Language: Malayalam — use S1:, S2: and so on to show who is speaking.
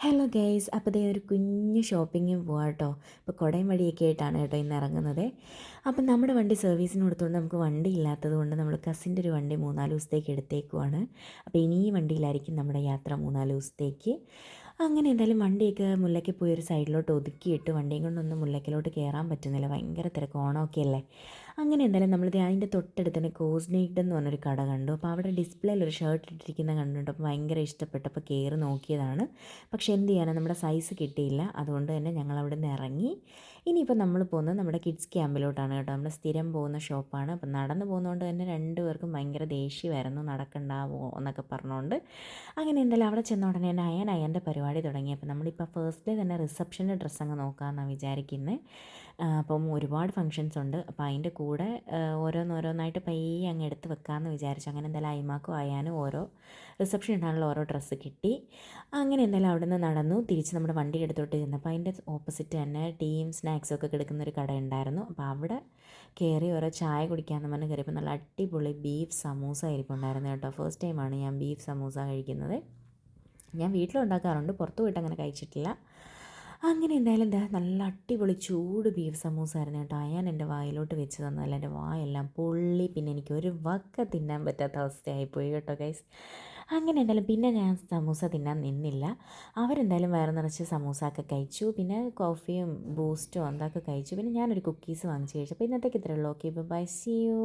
S1: ഹലോ ഗൈസ്, അപ്പോൾ ദേ ഒരു കുഞ്ഞ് ഷോപ്പിങ്ങിന് പോവാം കേട്ടോ. ഇപ്പോൾ കുടയും വടിയൊക്കെ ആയിട്ടാണ് കേട്ടോ ഇന്ന് ഇറങ്ങുന്നത്. അപ്പം നമ്മുടെ വണ്ടി സർവീസിന് കൊടുത്തുകൊണ്ട് നമുക്ക് വണ്ടി ഇല്ലാത്തത് കൊണ്ട് നമ്മൾ കസിൻ്റെ ഒരു വണ്ടി 3-4 ദിവസത്തേക്ക് എടുത്തേക്കുവാണ്. അപ്പോൾ ഇനി ഈ വണ്ടിയിലായിരിക്കും നമ്മുടെ യാത്ര 3-4 ദിവസത്തേക്ക്. അങ്ങനെ എന്തായാലും വണ്ടിയൊക്കെ മുല്ലയ്ക്ക് പോയി ഒരു സൈഡിലോട്ട് ഒതുക്കിയിട്ട് വണ്ടിയും കൊണ്ടൊന്നും മുല്ലയ്ക്കിലോട്ട് കയറാൻ പറ്റുന്നില്ല, ഭയങ്കര തിരക്ക്, ഓണമൊക്കെ അല്ലേ. അങ്ങനെ എന്തായാലും നമ്മളിത് അതിൻ്റെ തൊട്ടടുത്ത് തന്നെ കോസ്നൈറ്റ് എന്ന് പറഞ്ഞൊരു കട കണ്ടു. അപ്പോൾ അവിടെ ഡിസ്പ്ലേയിൽ ഒരു ഷർട്ട് ഇട്ടിരിക്കുന്ന കണ്ടിട്ട് അപ്പോൾ ഭയങ്കര ഇഷ്ടപ്പെട്ടപ്പോൾ കയറി നോക്കിയതാണ്. പക്ഷേ എന്ത് ചെയ്യാനാണ്, നമ്മുടെ സൈസ് കിട്ടിയില്ല. അതുകൊണ്ട് തന്നെ ഞങ്ങൾ അവിടെ നിന്ന് ഇറങ്ങി. ഇനിയിപ്പോൾ നമ്മൾ പോകുന്നത് നമ്മുടെ കിഡ്സ് ക്യാമ്പിലോട്ടാണ് കേട്ടോ. നമ്മൾ സ്ഥിരം പോകുന്ന ഷോപ്പാണ്. അപ്പം നടന്ന് പോകുന്നതുകൊണ്ട് തന്നെ രണ്ടുപേർക്കും ഭയങ്കര ദേഷ്യമായിരുന്നു, നടക്കണ്ടാവോ എന്നൊക്കെ പറഞ്ഞുകൊണ്ട്. അങ്ങനെ എന്തായാലും അവിടെ ചെന്ന ഉടനെ തന്നെ അയൻ്റെ പരിപാടി തുടങ്ങി. അപ്പോൾ നമ്മളിപ്പോൾ ഫസ്റ്റ് ഡേ തന്നെ റിസപ്ഷൻ്റെ ഡ്രസ്സ് അങ്ങ് നോക്കാമെന്നാണ് വിചാരിക്കുന്നത്. അപ്പം ഒരുപാട് ഫങ്ഷൻസ് ഉണ്ട്. അപ്പോൾ അതിൻ്റെ കൂടെ ഓരോന്നോരോന്നായിട്ട് പയ്യെ അങ്ങ് എടുത്ത് വെക്കാമെന്ന് വിചാരിച്ചു. അങ്ങനെ എന്തായാലും അയിമാക്കും അയാനും ഓരോ റിസപ്ഷൻ ഇടാനുള്ള ഓരോ ഡ്രസ്സ് കിട്ടി. അങ്ങനെ എന്തായാലും അവിടെ നിന്ന് നടന്നു തിരിച്ച് നമ്മുടെ വണ്ടിയുടെ അടുത്തോട്ട് ചെന്നപ്പോൾ അതിൻ്റെ ഓപ്പോസിറ്റ് തന്നെ ടീയും സ്നാക്സും ഒക്കെ കിടക്കുന്ന ഒരു കട ഉണ്ടായിരുന്നു. അപ്പോൾ അവിടെ കയറി ഓരോ ചായ കുടിക്കാമെന്ന് പറഞ്ഞ് കയറിയപ്പോൾ നല്ല അടിപൊളി ബീഫ് സമൂസ ഇരിപ്പുണ്ടായിരുന്നു കേട്ടോ. ഫസ്റ്റ് ടൈമാണ് ഞാൻ ബീഫ് സമൂസ കഴിക്കുന്നത്. ഞാൻ വീട്ടിലുണ്ടാക്കാറുണ്ട്, പുറത്ത് പോയിട്ട് അങ്ങനെ കഴിച്ചിട്ടില്ല. അങ്ങനെ എന്തായാലും എന്താ നല്ല അടിപൊളി ചൂട് ബീഫ് സമൂസ ആയിരുന്നു കേട്ടോ. ഞാൻ എൻ്റെ വായിലോട്ട് വെച്ച് തന്നതല്ല, എൻ്റെ വായെല്ലാം പൊള്ളി. പിന്നെ എനിക്ക് ഒരു വക തിന്നാൻ പറ്റാത്ത അവസ്ഥയായിപ്പോയി കേട്ടോ ഗൈസ്. അങ്ങനെ എന്തായാലും പിന്നെ ഞാൻ സമൂസ തിന്നാൻ നിന്നില്ല. അവരെന്തായാലും വയറ് നിറച്ച് സമൂസ ഒക്കെ കഴിച്ചു. പിന്നെ കോഫിയും ബൂസ്റ്റും എന്തൊക്കെ കഴിച്ചു. പിന്നെ ഞാനൊരു കുക്കീസ് വാങ്ങിച്ച് കഴിച്ചു. അപ്പോൾ ഇന്നത്തേക്ക് ഇത്രയേ ഉള്ളൂ. Okay, bye, see U.